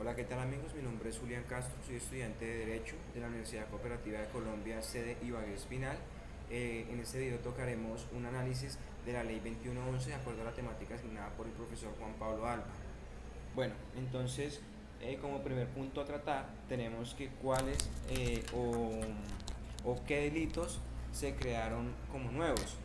Hola, ¿qué tal amigos? Mi nombre es Julián Castro, soy estudiante de Derecho de la Universidad Cooperativa de Colombia, sede Ibagué Espinal. En este video tocaremos un análisis de la Ley 2111 de acuerdo a la temática asignada por el profesor Juan Pablo Alba. Bueno, entonces, como primer punto a tratar, tenemos que cuáles o qué delitos se crearon como nuevos.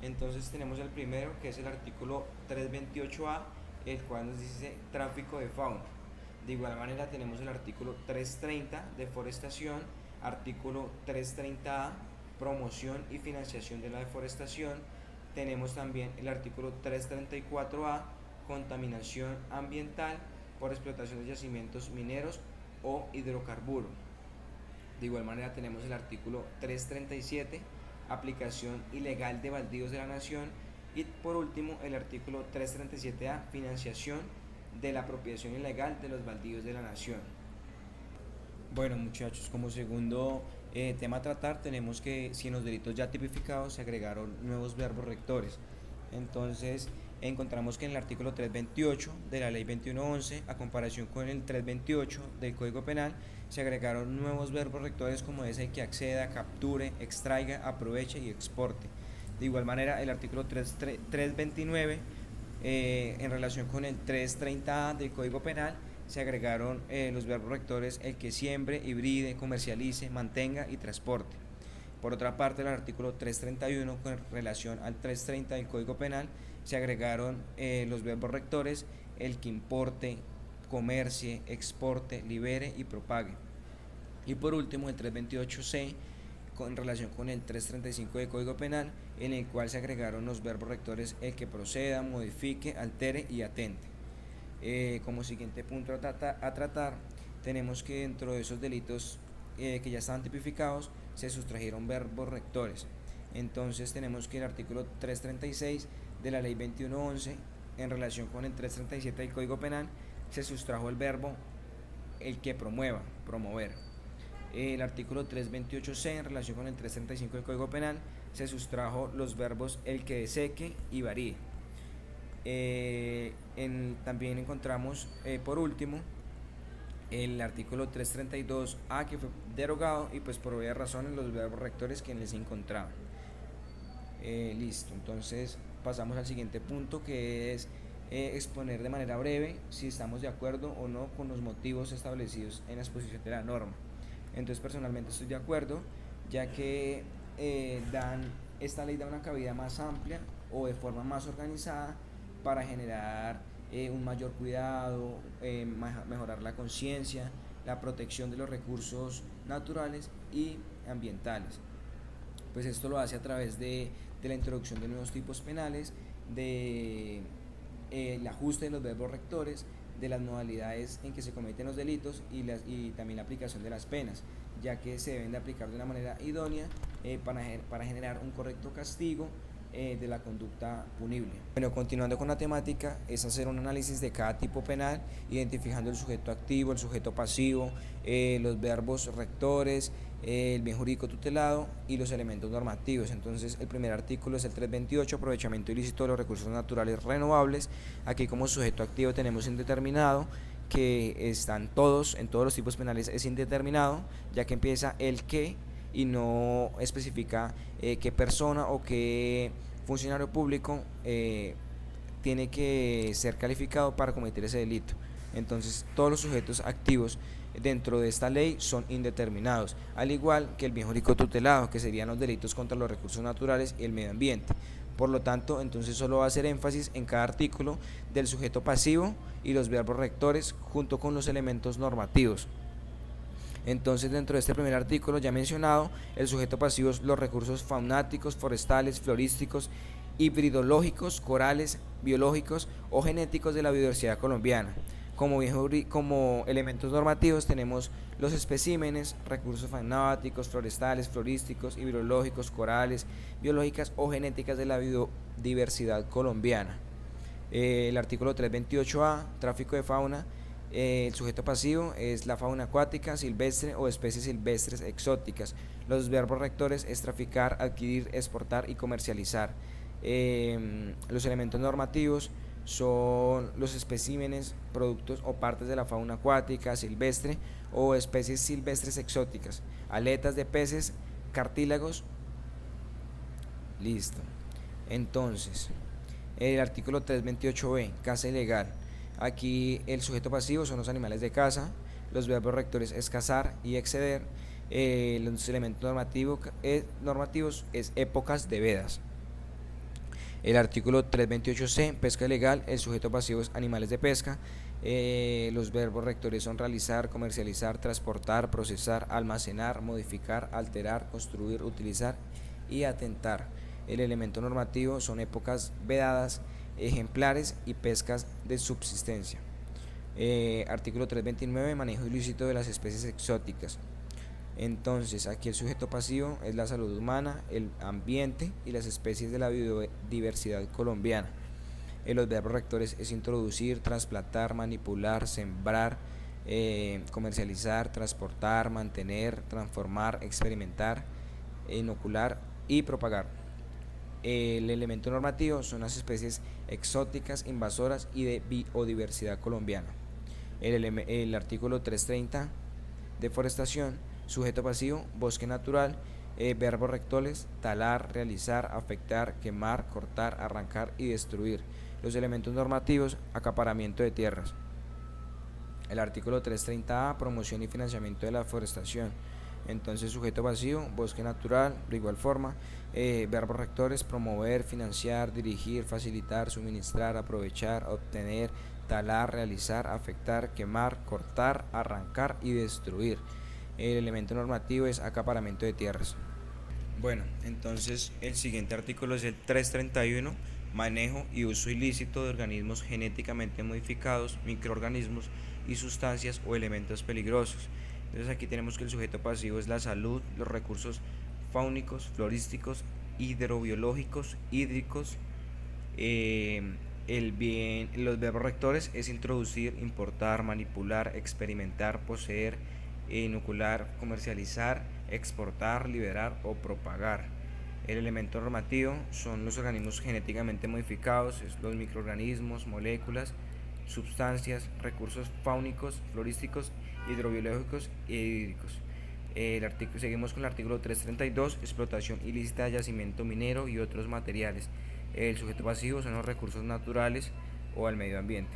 Entonces tenemos el primero, que es el artículo 328A, el cual nos dice tráfico de fauna. De igual manera tenemos el artículo 330, deforestación, artículo 330A, promoción y financiación de la deforestación. Tenemos también el artículo 334A, contaminación ambiental por explotación de yacimientos mineros o hidrocarburos. De igual manera tenemos el artículo 337, aplicación ilegal de baldíos de la nación, y por último el artículo 337A, financiación de la apropiación ilegal de los baldíos de la nación. Bueno muchachos, como segundo tema a tratar tenemos que si en los delitos ya tipificados se agregaron nuevos verbos rectores. Entonces encontramos que en el artículo 328 de la ley 2111, a comparación con el 328 del Código Penal, se agregaron nuevos verbos rectores como es el que acceda, capture, extraiga, aproveche y exporte. De igual manera el artículo 329 en relación con el 330A del Código Penal se agregaron los verbos rectores el que siembre, hibride, comercialice, mantenga y transporte. Por otra parte, el artículo 331 con relación al 330 del Código Penal se agregaron los verbos rectores el que importe, comercie, exporte, libere y propague. Y por último, el 328C en relación con el 335 del Código Penal, en el cual se agregaron los verbos rectores el que proceda, modifique, altere y atente. Como siguiente punto a tratar, tenemos que dentro de esos delitos que ya estaban tipificados se sustrajeron verbos rectores. Entonces tenemos que el artículo 336 de la ley 2111 en relación con el 337 del Código Penal se sustrajo el verbo el que promueva, promover. El artículo 328C en relación con el 335 del Código Penal se sustrajo los verbos el que deseque y varíe. También encontramos por último el artículo 332A que fue derogado y pues por varias razones los verbos rectores que en él se encontraban. Listo, entonces pasamos al siguiente punto, que es exponer de manera breve si estamos de acuerdo o no con los motivos establecidos en la exposición de la norma. Entonces personalmente estoy de acuerdo, ya que esta ley da una cabida más amplia o de forma más organizada para generar un mayor cuidado, mejorar la conciencia, la protección de los recursos naturales y ambientales. Pues esto lo hace a través de la introducción de nuevos tipos penales, de el ajuste de los verbos rectores, de las modalidades en que se cometen los delitos y también la aplicación de las penas, ya que se deben de aplicar de una manera idónea para generar un correcto castigo de la conducta punible. Bueno, continuando con la temática, es hacer un análisis de cada tipo penal, identificando el sujeto activo, el sujeto pasivo, los verbos rectores, el bien jurídico tutelado y los elementos normativos. Entonces el primer artículo es el 328, aprovechamiento ilícito de los recursos naturales renovables. Aquí como sujeto activo tenemos indeterminado, que están en todos los tipos penales es indeterminado, ya que empieza el que y no especifica qué persona o qué funcionario público tiene que ser calificado para cometer ese delito. Entonces todos los sujetos activos dentro de esta ley son indeterminados, al igual que el bien jurídico tutelado, que serían los delitos contra los recursos naturales y el medio ambiente. Por lo tanto, entonces solo va a hacer énfasis en cada artículo del sujeto pasivo y los verbos rectores junto con los elementos normativos. Entonces, dentro de este primer artículo ya mencionado, el sujeto pasivo es los recursos faunáticos, forestales, florísticos, hibridológicos, corales, biológicos o genéticos de la biodiversidad colombiana. Como elementos normativos tenemos los especímenes, recursos faunáticos, forestales, florísticos, hidrológicos, corales, biológicas o genéticas de la biodiversidad colombiana. El artículo 328A, tráfico de fauna. El sujeto pasivo es la fauna acuática, silvestre o especies silvestres exóticas. Los verbos rectores es traficar, adquirir, exportar y comercializar. Los elementos normativos son los especímenes, productos o partes de la fauna acuática, silvestre o especies silvestres exóticas, aletas de peces, cartílagos. Listo. Entonces, el artículo 328b, caza ilegal. Aquí el sujeto pasivo son los animales de caza, los verbos rectores es cazar y exceder, los elementos normativos es épocas de vedas. El artículo 328c, pesca ilegal, el sujeto pasivo es animales de pesca, los verbos rectores son realizar, comercializar, transportar, procesar, almacenar, modificar, alterar, construir, utilizar y atentar. El elemento normativo son épocas vedadas, ejemplares y pescas de subsistencia. Artículo 329, manejo ilícito de las especies exóticas. Entonces, aquí el sujeto pasivo es la salud humana, el ambiente y las especies de la biodiversidad colombiana. Los verbos rectores es introducir, trasplantar, manipular, sembrar, comercializar, transportar, mantener, transformar, experimentar, inocular y propagar. El elemento normativo son las especies exóticas, invasoras y de biodiversidad colombiana. El artículo 330, deforestación, sujeto pasivo, bosque natural, verbos rectores, talar, realizar, afectar, quemar, cortar, arrancar y destruir. Los elementos normativos, acaparamiento de tierras. El artículo 330A, promoción y financiamiento de la forestación. Entonces, sujeto pasivo, bosque natural, de igual forma, verbos rectores, promover, financiar, dirigir, facilitar, suministrar, aprovechar, obtener, talar, realizar, afectar, quemar, cortar, arrancar y destruir. El elemento normativo es acaparamiento de tierras. Bueno, entonces el siguiente artículo es el 331, manejo y uso ilícito de organismos genéticamente modificados, microorganismos y sustancias o elementos peligrosos. Entonces aquí tenemos que el sujeto pasivo es la salud, los recursos fáunicos, florísticos, hidrobiológicos, hídricos. Los verbos rectores es introducir, importar, manipular, experimentar, poseer, inocular, comercializar, exportar, liberar o propagar. El elemento normativo son los organismos genéticamente modificados, los microorganismos, moléculas, sustancias, recursos fáunicos, florísticos, hidrobiológicos y hídricos. Seguimos con el artículo 332, explotación ilícita de yacimiento minero y otros materiales. El sujeto pasivo son los recursos naturales o al medio ambiente.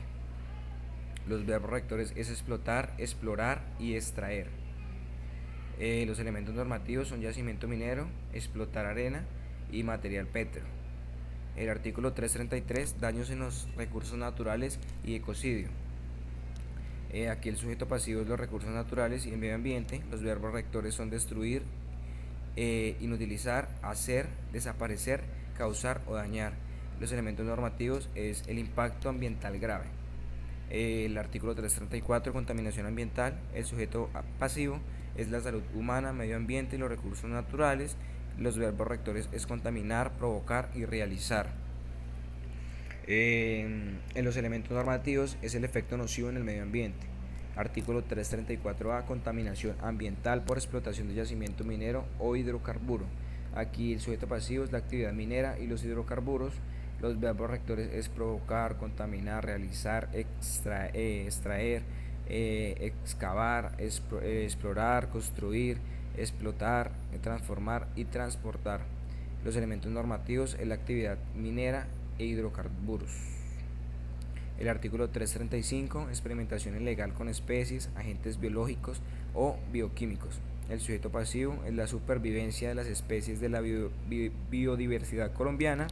Los verbos rectores es explotar, explorar y extraer. Los elementos normativos son yacimiento minero, explotar arena y material pétreo. El artículo 333, daños en los recursos naturales y ecocidio. Aquí el sujeto pasivo es los recursos naturales y el medio ambiente. Los verbos rectores son destruir, inutilizar, hacer, desaparecer, causar o dañar. Los elementos normativos es el impacto ambiental grave. El artículo 334, contaminación ambiental. El sujeto pasivo es la salud humana, medio ambiente y los recursos naturales. Los verbos rectores es contaminar, provocar y realizar. En los elementos normativos es el efecto nocivo en el medio ambiente. Artículo 334A, contaminación ambiental por explotación de yacimiento minero o hidrocarburo. Aquí el sujeto pasivo es la actividad minera y los hidrocarburos. Los verbos rectores es provocar, contaminar, realizar, extraer, excavar, explorar, construir, explotar, transformar y transportar. Los elementos normativos es la actividad minera e hidrocarburos. El artículo 335, experimentación ilegal con especies, agentes biológicos o bioquímicos. El sujeto pasivo es la supervivencia de las especies de la biodiversidad colombiana.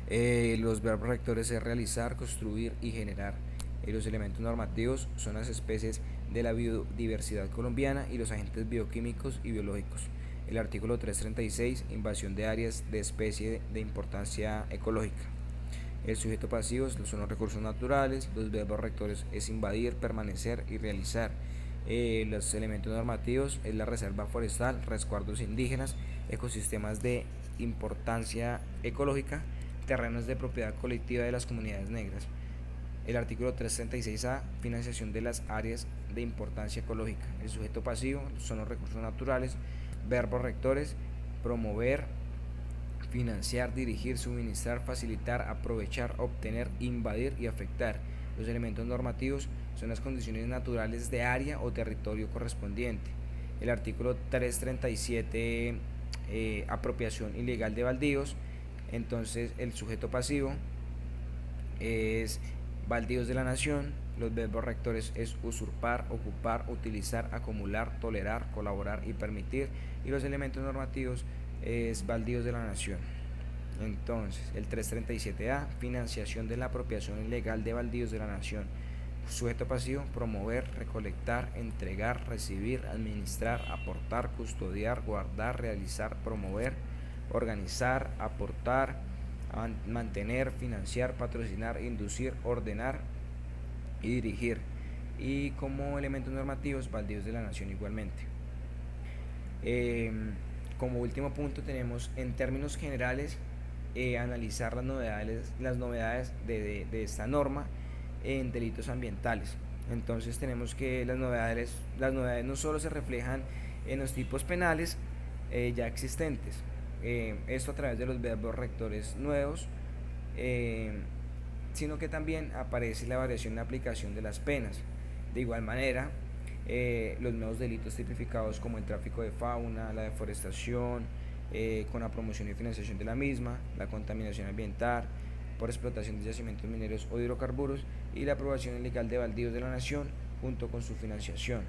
Los verbos rectores es realizar, construir y generar. Los elementos normativos son las especies de la biodiversidad colombiana y los agentes bioquímicos y biológicos. El artículo 336, invasión de áreas de especie de importancia ecológica. El sujeto pasivo son los recursos naturales, los verbos rectores es invadir, permanecer y realizar. Los elementos normativos es la reserva forestal, resguardos indígenas, ecosistemas de importancia ecológica, terrenos de propiedad colectiva de las comunidades negras. El artículo 336A, financiación de las áreas de importancia ecológica. El sujeto pasivo son los recursos naturales, verbos rectores, promover, financiar, dirigir, suministrar, facilitar, aprovechar, obtener, invadir y afectar. Los elementos normativos son las condiciones naturales de área o territorio correspondiente. El artículo 337, apropiación ilegal de baldíos. Entonces el sujeto pasivo es baldíos de la nación. Los verbos rectores es usurpar, ocupar, utilizar, acumular, tolerar, colaborar y permitir. Y los elementos normativos es baldíos de la nación. Entonces, el 337A, financiación de la apropiación ilegal de baldíos de la nación. Sujeto pasivo, promover, recolectar, entregar, recibir, administrar, aportar, custodiar, guardar, realizar, promover, organizar, aportar, mantener, financiar, patrocinar, inducir, ordenar y dirigir. Y como elementos normativos, baldíos de la nación igualmente. Como último punto tenemos, en términos generales, analizar las novedades de esta norma en delitos ambientales. Entonces tenemos que las novedades no solo se reflejan en los tipos penales ya existentes, esto a través de los verbos rectores nuevos, sino que también aparece la variación en la aplicación de las penas. De igual manera, los nuevos delitos tipificados como el tráfico de fauna, la deforestación, con la promoción y financiación de la misma, la contaminación ambiental por explotación de yacimientos mineros o hidrocarburos y la aprobación ilegal de baldíos de la nación junto con su financiación.